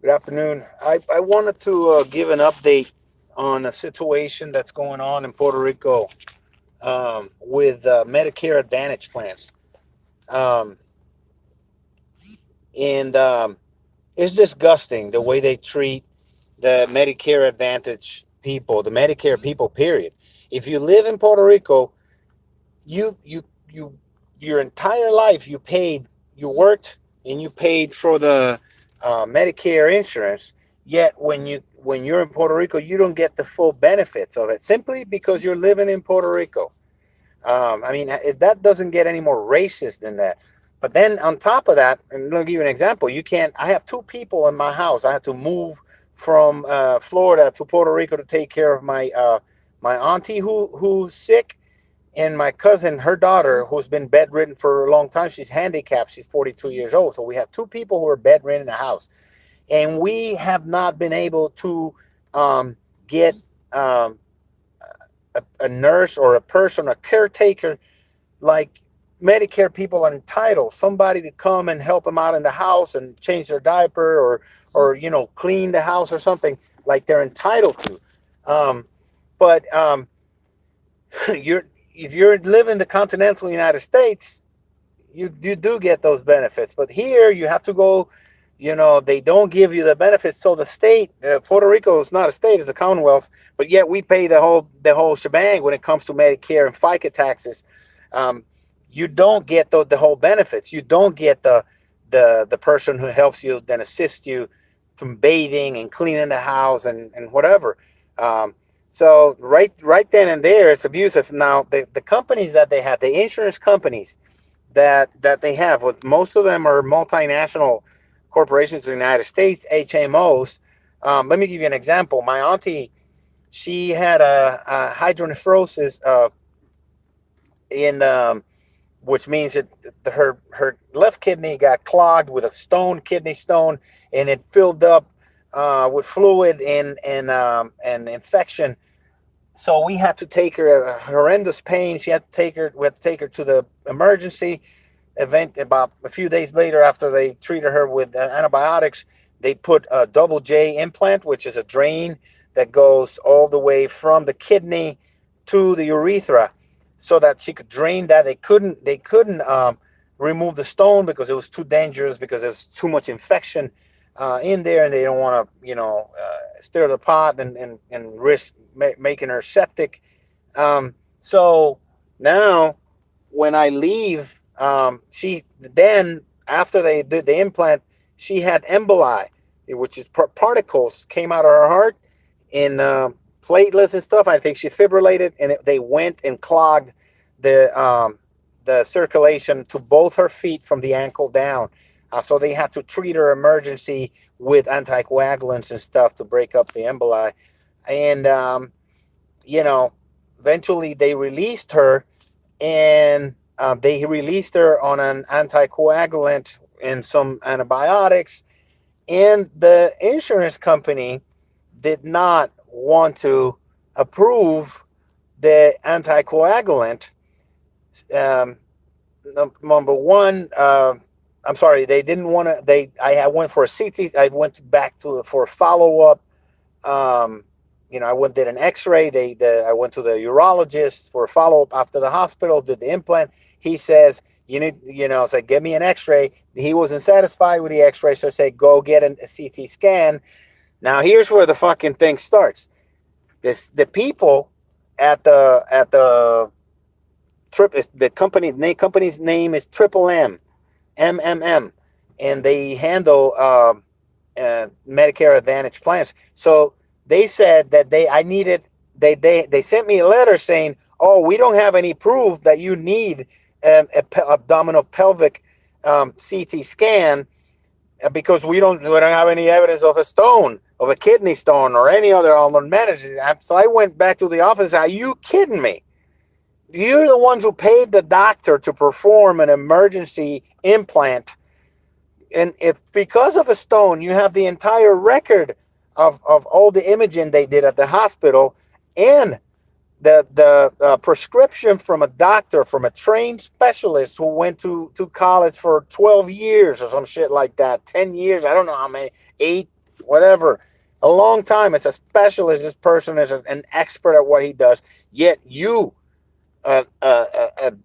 Good afternoon. I wanted to give an update on a situation that's going on in Puerto Rico with Medicare Advantage plans. Um, and it's disgusting the way they treat the Medicare Advantage people, the Medicare people, period. If you live in Puerto Rico, you, you, you, your entire life you worked and you paid for the Medicare insurance. Yet when you're in Puerto Rico, you don't get the full benefits of it simply because you're living in Puerto Rico. I mean, that doesn't get any more racist than that. But then on top of that, and I'll give you an example. You can't. I have two people in my house. I had to move from Florida to Puerto Rico to take care of my auntie who's sick, and my cousin, her daughter, who's been bedridden for a long time. She's handicapped. She's 42 years old. So we have two people who are bedridden in the house, and we have not been able to get um, a nurse or a person, a caretaker, like Medicare people are entitled. Somebody to come and help them out in the house and change their diaper or clean the house or something like they're entitled to. But you're if you're living in the continental United States, you do get those benefits. But here you have to go. They don't give you the benefits. So the state, Puerto Rico is not a state; it's a commonwealth. But yet we pay the whole shebang when it comes to Medicare and FICA taxes. Um, you don't get the whole benefits. You don't get the person who helps you, then assists you from bathing and cleaning the house and whatever. Um, so right then and there, it's abusive. Now the companies that they have, the insurance companies that they have, with most of them are multinational corporations in the United States, HMOs. Let me give you an example. My auntie, she had a hydronephrosis in which means that her left kidney got clogged with a kidney stone, and it filled up with fluid and infection. So we had to take her, a horrendous pain. We had to take her to the emergency event. About a few days later, after they treated her with antibiotics, they put a double J implant, which is a drain that goes all the way from the kidney to the urethra, so that she could drain that. They couldn't remove the stone because it was too dangerous, because there was too much infection in there, and they don't want to stir the pot and risk making her septic. So now when I leave, she then, after they did the implant, she had emboli, which is particles came out of her heart in platelets and stuff. I think she fibrillated, and they went and clogged the circulation to both her feet from the ankle down. So they had to treat her emergency with anticoagulants and stuff to break up the emboli. And eventually they released her, and they released her on an anticoagulant and some antibiotics. And the insurance company did not want to approve the anticoagulant. Um, Number one, I'm sorry, they didn't want to. I went for a CT. I went back for a follow up. I went did an X-ray. I went to the urologist for a follow up after the hospital. Did the implant. He says you need, so give me an X-ray. He wasn't satisfied with the X-ray, so I said go get a CT scan. Now here's where the fucking thing starts. The people at the company's name is Triple MMM, and they handle Medicare Advantage plans. So they said that they sent me a letter saying, oh, we don't have any proof that you need abdominal pelvic CT scan, because we don't have any evidence of a kidney stone or any other unknown managers. So I went back to the office. Are you kidding me? You're the ones who paid the doctor to perform an emergency implant. And if because of a stone, you have the entire record of all the imaging they did at the hospital, and the prescription from a doctor, from a trained specialist who went to college for 12 years or some shit like that, 10 years, I don't know how many, 8, whatever, a long time as a specialist. This person is an expert at what he does. Yet you, a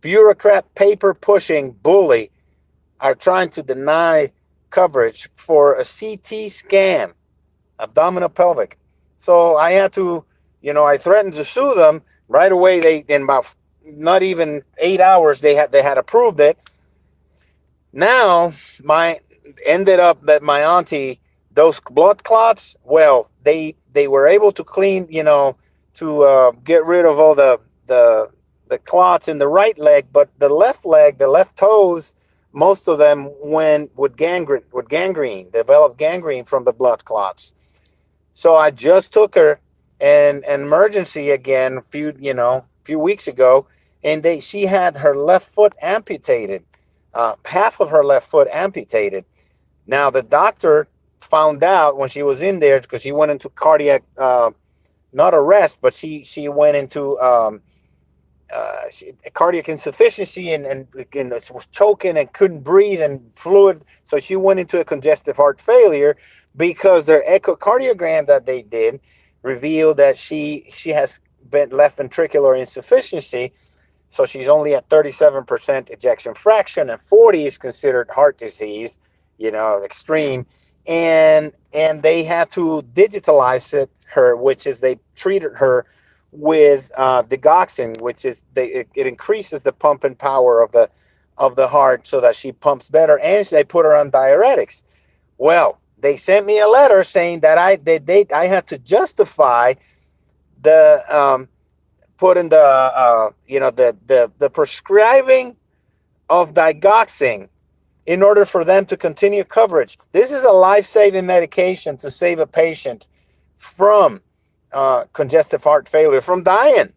bureaucrat, paper pushing bully, are trying to deny coverage for a CT scan, abdominal pelvic. So I had to, I threatened to sue them right away. They, in about not even 8 hours, they had approved it. Now my ended up that my auntie, those blood clots, well, they were able to clean, to get rid of all the clots in the right leg, but the left leg, the left toes, most of them went with gangrene, developed gangrene from the blood clots. So I just took her an emergency again few weeks ago, and she had her left foot amputated, half of her left foot amputated. Now the doctor found out when she was in there, because she went into cardiac, not arrest, but she went into cardiac insufficiency and was choking and couldn't breathe and fluid. So she went into a congestive heart failure because their echocardiogram that they did revealed that she has left ventricular insufficiency. So she's only at 37% ejection fraction, and 40 is considered heart disease, extreme. And they had to digitalize her, which is they treated her with digoxin, which is it increases the pumping power of the heart so that she pumps better, and they put her on diuretics. Well, they sent me a letter saying that I had to justify the putting the prescribing of digoxin in order for them to continue coverage. This is a life-saving medication to save a patient from congestive heart failure, from dying.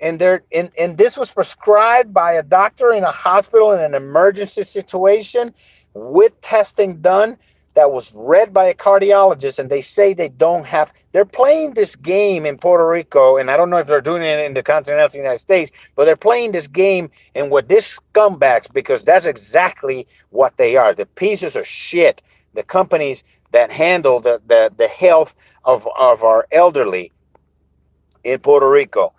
And this was prescribed by a doctor in a hospital in an emergency situation with testing done that was read by a cardiologist. And they say they're playing this game in Puerto Rico, and I don't know if they're doing it in the continental United States, but they're playing this game and with this scumbags, because that's exactly what they are. The pieces of shit, the companies that handle the health of our elderly in Puerto Rico.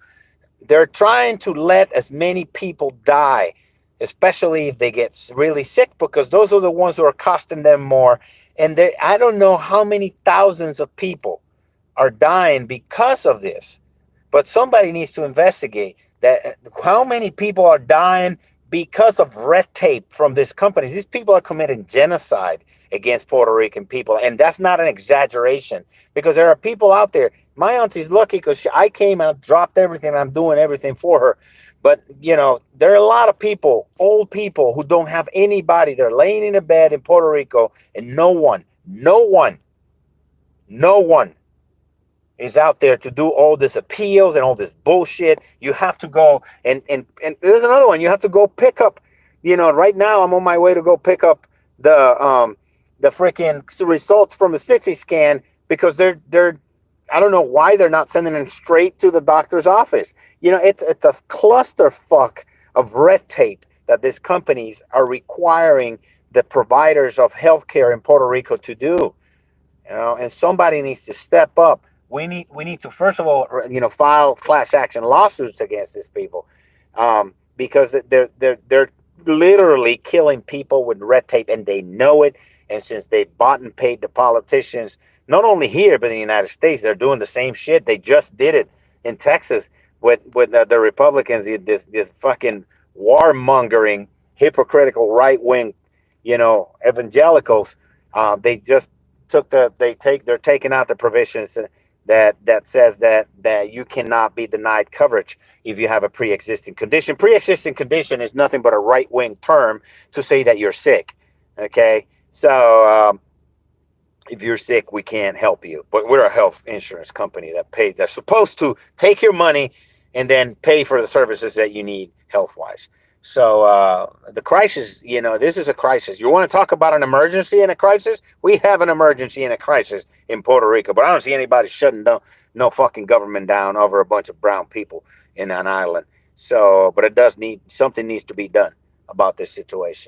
They're trying to let as many people die, especially if they get really sick, because those are the ones who are costing them more. And I don't know how many thousands of people are dying because of this, but somebody needs to investigate that. How many people are dying because of red tape from these companies? These people are committing genocide against Puerto Rican people, and that's not an exaggeration, because there are people out there. My auntie's lucky because I came and dropped everything. I'm doing everything for her. But, there are a lot of people, old people, who don't have anybody. They're laying in a bed in Puerto Rico, and no one is out there to do all this appeals and all this bullshit. You have to go, and there's another one. You have to go pick up, right now I'm on my way to go pick up the freaking results from the CT scan, because they're I don't know why they're not sending them straight to the doctor's office. It's a clusterfuck of red tape that these companies are requiring the providers of healthcare in Puerto Rico to do. And somebody needs to step up. We need to, first of all, file class action lawsuits against these people, because they're literally killing people with red tape, and they know it. And since they bought and paid the politicians, not only here, but in the United States, they're doing the same shit. They just did it in Texas with the Republicans, this fucking warmongering, hypocritical right-wing, evangelicals. They just they're taking out the provisions that says that you cannot be denied coverage if you have a pre-existing condition. Pre-existing condition is nothing but a right-wing term to say that you're sick. Okay, so if you're sick, we can't help you. But we're a health insurance company they're supposed to take your money and then pay for the services that you need health-wise. So the crisis, this is a crisis. You want to talk about an emergency and a crisis? We have an emergency and a crisis in Puerto Rico, but I don't see anybody shutting down no fucking government down over a bunch of brown people in an island. So, but something needs to be done about this situation.